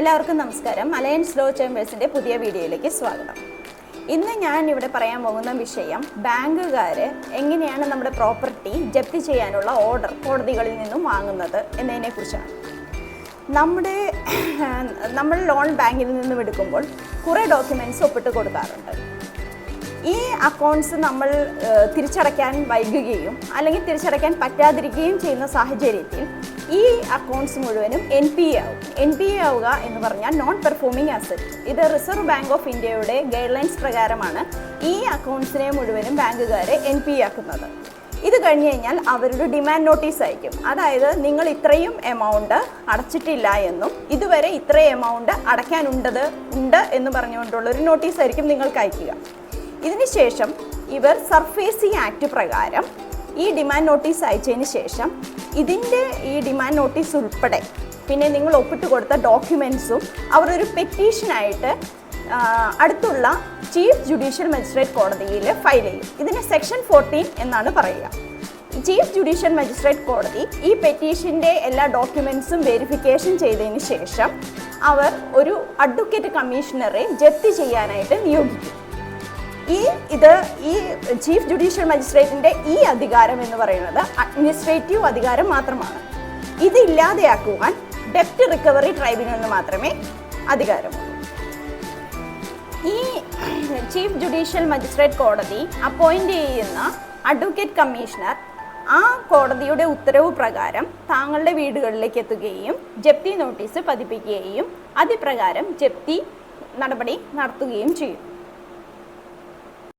എല്ലാവർക്കും നമസ്കാരം. Alliance law ചേമ്പേഴ്സിൻ്റെ പുതിയ വീഡിയോയിലേക്ക് സ്വാഗതം. ഇന്ന് ഞാൻ ഇവിടെ പറയാൻ പോകുന്ന വിഷയം ബാങ്കുകാർ എങ്ങനെയാണ് നമ്മുടെ പ്രോപ്പർട്ടി ജപ്തി ചെയ്യാനുള്ള ഓർഡർ കോടതികളിൽ നിന്നും വാങ്ങുന്നത് എന്നതിനെക്കുറിച്ചാണ്. നമ്മൾ ലോൺ ബാങ്കിൽ നിന്നും എടുക്കുമ്പോൾ കുറേ ഡോക്യുമെൻറ്റ്സ് ഒപ്പിട്ട് കൊടുക്കാറുണ്ട്. ഈ അക്കൗണ്ട്സ് നമ്മൾ തിരിച്ചടയ്ക്കാൻ വൈകുകയും അല്ലെങ്കിൽ തിരിച്ചടയ്ക്കാൻ പറ്റാതിരിക്കുകയും ചെയ്യുന്ന സാഹചര്യത്തിൽ ഈ അക്കൗണ്ട്സ് മുഴുവനും NPA ആവും. NPA ആവുക എന്ന് പറഞ്ഞാൽ നോൺ പെർഫോമിംഗ് അസറ്റ്. ഇത് റിസർവ് ബാങ്ക് ഓഫ് ഇന്ത്യയുടെ ഗൈഡ് ലൈൻസ് പ്രകാരമാണ് ഈ അക്കൗണ്ട്സിനെ മുഴുവനും ബാങ്കുകാർ NPA ആക്കുന്നത്. ഇത് കഴിഞ്ഞ് കഴിഞ്ഞാൽ അവരുടെ ഡിമാൻഡ് നോട്ടീസ് അയക്കും. അതായത് നിങ്ങൾ ഇത്രയും എമൗണ്ട് അടച്ചിട്ടില്ല എന്നും ഇതുവരെ ഇത്രയും എമൗണ്ട് അടയ്ക്കാനുണ്ട് എന്ന് പറഞ്ഞുകൊണ്ടുള്ളൊരു നോട്ടീസ് ആയിരിക്കും നിങ്ങൾക്ക് അയക്കുക. ഇതിനുശേഷം ഇവർ സർഫേസിംഗ് ആക്ട് പ്രകാരം ഈ ഡിമാൻഡ് നോട്ടീസ് അയച്ചതിന് ശേഷം ഈ ഡിമാൻഡ് നോട്ടീസ് ഉൾപ്പെടെ പിന്നെ നിങ്ങൾ ഒപ്പിട്ട് കൊടുത്ത ഡോക്യുമെൻറ്റ്സും അവർ ഒരു പെറ്റീഷനായിട്ട് അടുത്തുള്ള ചീഫ് ജുഡീഷ്യൽ മജിസ്ട്രേറ്റ് കോടതിയിൽ ഫയൽ ചെയ്യും. ഇതിനെ സെക്ഷൻ 14 എന്നാണ് പറയുക. ചീഫ് ജുഡീഷ്യൽ മജിസ്ട്രേറ്റ് കോടതി ഈ പെറ്റീഷൻ്റെ എല്ലാ ഡോക്യുമെൻറ്റ്സും വെരിഫിക്കേഷൻ ചെയ്തതിന് ശേഷം അവർ ഒരു അഡ്വക്കേറ്റ് കമ്മീഷണറെ ജപ്തി ചെയ്യാനായിട്ട് നിയോഗിക്കും. ഈ ചീഫ് ജുഡീഷ്യൽ മജിസ്ട്രേറ്റിൻ്റെ ഈ അധികാരം എന്ന് പറയുന്നത് അഡ്മിനിസ്ട്രേറ്റീവ് അധികാരം മാത്രമാണ്. ഇത് ഇല്ലാതെയാക്കുവാൻ ഡെപ്റ്റ് റിക്കവറി ട്രൈബ്യൂണലിന് മാത്രമേ അധികാരമുള്ളൂ. ഈ ചീഫ് ജുഡീഷ്യൽ മജിസ്ട്രേറ്റ് കോടതി അപ്പോയിൻ്റ് ചെയ്യുന്ന അഡ്വക്കേറ്റ് കമ്മീഷണർ ആ കോടതിയുടെ ഉത്തരവ് പ്രകാരം താങ്കളുടെ വീടുകളിലേക്ക് എത്തുകയും ജപ്തി നോട്ടീസ് പതിപ്പിക്കുകയും അതിപ്രകാരം ജപ്തി നടപടി നടത്തുകയും ചെയ്യും.